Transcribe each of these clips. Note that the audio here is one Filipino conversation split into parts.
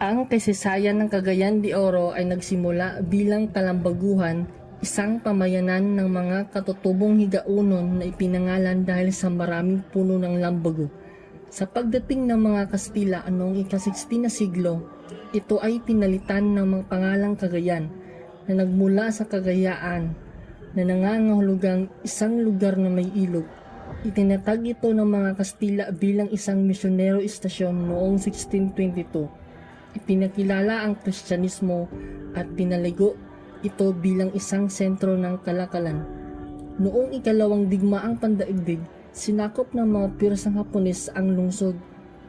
Ang kasaysayan ng Cagayan de Oro ay nagsimula bilang kalambaguhan, isang pamayanan ng mga katutubong higaunon na ipinangalan dahil sa maraming puno ng lambago. Sa pagdating ng mga Kastila noong ika-16 na siglo, ito ay pinalitan ng mga pangalang Cagayan na nagmula sa Cagayaan na nangangahulugang isang lugar na may ilog. Itinatag ito ng mga Kastila bilang isang misyonero istasyon noong 1622. Ipinakilala ang Kristyanismo at pinaligo ito bilang isang sentro ng kalakalan. Noong ikalawang digmaang pandaigdig, sinakop ng mga pirsang Hapones ang lungsod,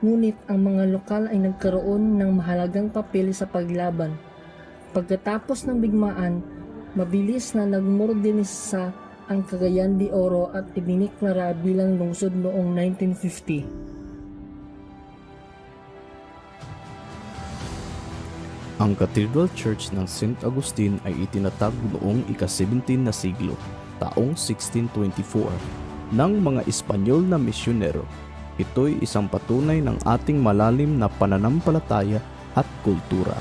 ngunit ang mga lokal ay nagkaroon ng mahalagang papel sa paglaban. Pagkatapos ng digmaan, mabilis na nagmordinisa ang Cagayan de Oro at idiniklara bilang lungsod noong 1950. Ang Cathedral Church ng St. Agustin ay itinatag noong ika-17 na siglo, taong 1624, ng mga Espanyol na misyonero. Ito'y isang patunay ng ating malalim na pananampalataya at kultura.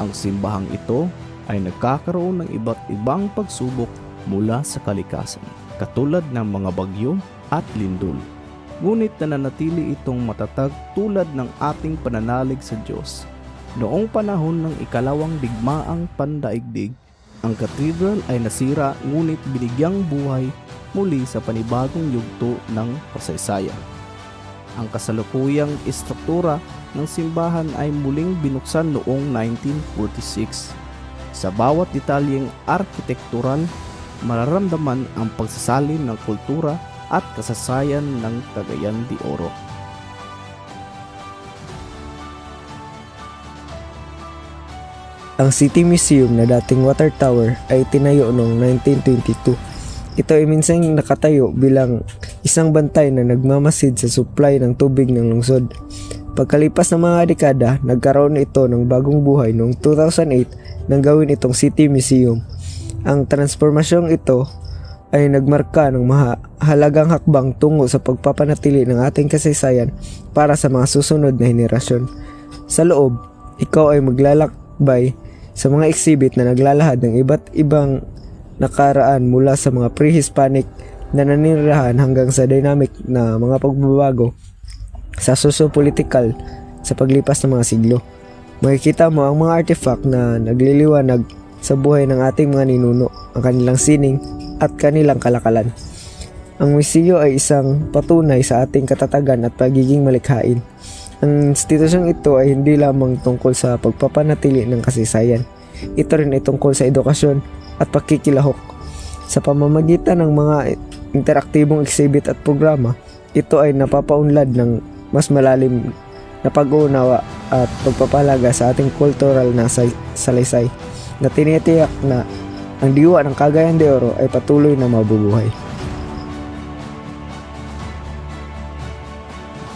Ang simbahang ito ay nagkakaroon ng iba't ibang pagsubok mula sa kalikasan, katulad ng mga bagyo at lindol. Ngunit nananatili itong matatag tulad ng ating pananalig sa Diyos. Noong panahon ng ikalawang digmaang pandaigdig, ang katedral ay nasira ngunit binigyang buhay muli sa panibagong yugto ng kasaysayan. Ang kasalukuyang istruktura ng simbahan ay muling binuksan noong 1946. Sa bawat detalyeng arkitektural, mararamdaman ang pagsasalin ng kultura at kasaysayan ng Cagayan de Oro. Ang City Museum na dating water tower ay tinayo noong 1922. Ito ay minsang nakatayo bilang isang bantay na nagmamasid sa supply ng tubig ng lungsod. Pagkalipas ng mga dekada, nagkaroon ito ng bagong buhay noong 2008 nang gawin itong City Museum. Ang transformasyong ito ay nagmarka ng mahalagang hakbang tungo sa pagpapanatili ng ating kasaysayan para sa mga susunod na henerasyon. Sa loob, ikaw ay maglalakbay sa mga exhibit na naglalahad ng iba't ibang nakaraan mula sa mga pre-Hispanic na naninirahan hanggang sa dynamic na mga pagbabago sa socio-political sa paglipas ng mga siglo. Makikita mo ang mga artifact na nagliliwanag sa buhay ng ating mga ninuno, ang kanilang sining at kanilang kalakalan. Ang museo ay isang patunay sa ating katatagan at pagiging malikhain. Ang institusyong ito ay hindi lamang tungkol sa pagpapanatili ng kasaysayan. Ito rin ay tungkol sa edukasyon at pakikilahok. Sa pamamagitan ng mga interaktibong exhibit at programa, ito ay napapaunlad ng mas malalim na pag-uunawa at pagpapalaga sa ating kultural na salaysay na tinitiyak na ang diwa ng Cagayan de Oro ay patuloy na mabubuhay.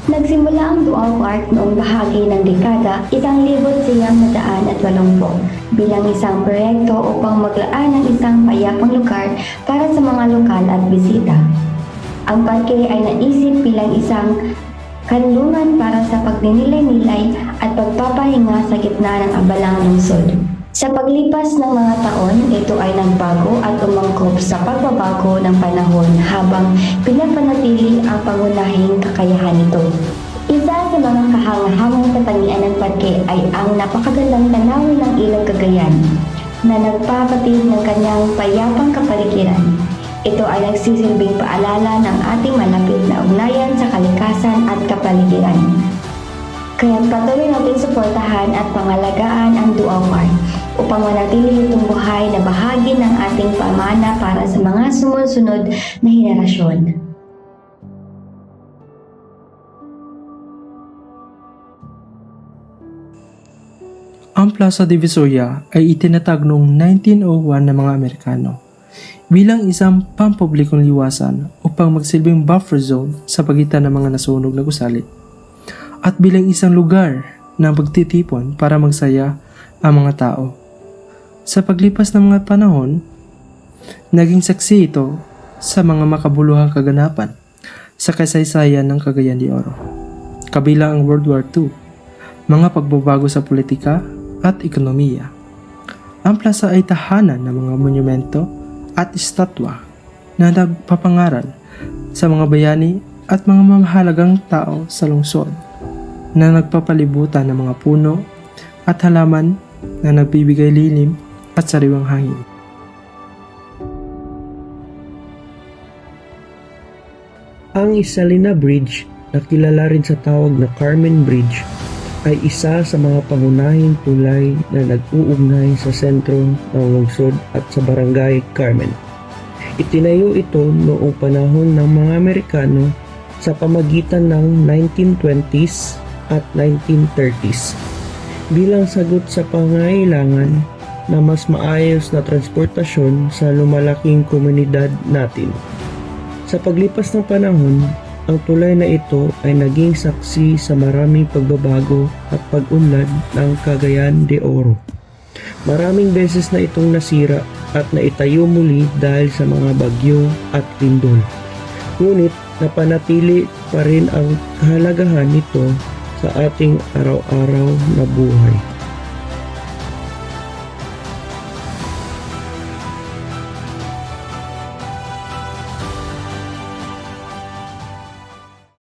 Nagsimula ang Duao Art noong bahagi ng dekada 1980 bilang isang proyekto upang maglaan ng isang payapang lugar para sa mga lokal at bisita. Ang parke ay naisip bilang isang kanlungan para sa pagninilay-nilay at pagpapahinga sa gitna ng abalang lungsod. Sa paglipas ng mga taon, ito ay nagbago at umangkop sa pagbabago ng panahon habang pinapanatili ang pangunahing kakayahan nito. Isa sa mga kahangahangang katangian ng parke ay ang napakagandang tanawin ng Ilog Cagayan na nagpapatid ng kanyang payapang kapaligiran. Ito ay nagsisilbing paalala ng ating malapit na ugnayan sa kalikasan at kapaligiran. Kaya patuloy natin suportahan at pangalagaan ang Duao Art upang manatili itong buhay na bahagi ng ating pamana para sa mga sumunod na henerasyon. Ang Plaza Divisoria ay itinatag noong 1901 ng mga Amerikano bilang isang pampublikong liwasan upang magsilbing buffer zone sa pagitan ng mga nasunog na gusali at bilang isang lugar ng pagtitipon para magsaya ang mga tao. Sa paglipas ng mga panahon, naging saksi ito sa mga makabuluhang kaganapan sa kasaysayan ng Cagayan de Oro, kabilang ang World War II mga pagbabago sa politika at ekonomiya. Ang plaza ay tahanan ng mga monumento at estatwa na nagpapangaral sa mga bayani at mga mamahalagang tao sa lungsod na nagpapalibutan ng mga puno at halaman na nagbibigay lilim at sariwang hangin. Ang Isalina Bridge, na kilala rin sa tawag na Carmen Bridge, ay isa sa mga pangunahing tulay na nag-uugnay sa sentro ng lungsod at sa barangay Carmen. Itinayo ito noong panahon ng mga Amerikano sa pamagitan ng 1920s at 1930s bilang sagot sa pangailangan na mas maayos na transportasyon sa lumalaking komunidad natin. Sa paglipas ng panahon, ang tulay na ito ay naging saksi sa maraming pagbabago at pag-unlad ng Cagayan de Oro. Maraming beses na itong nasira at naitayo muli dahil sa mga bagyo at lindol. Ngunit napanatili pa rin ang kahalagahan nito sa ating araw-araw na buhay.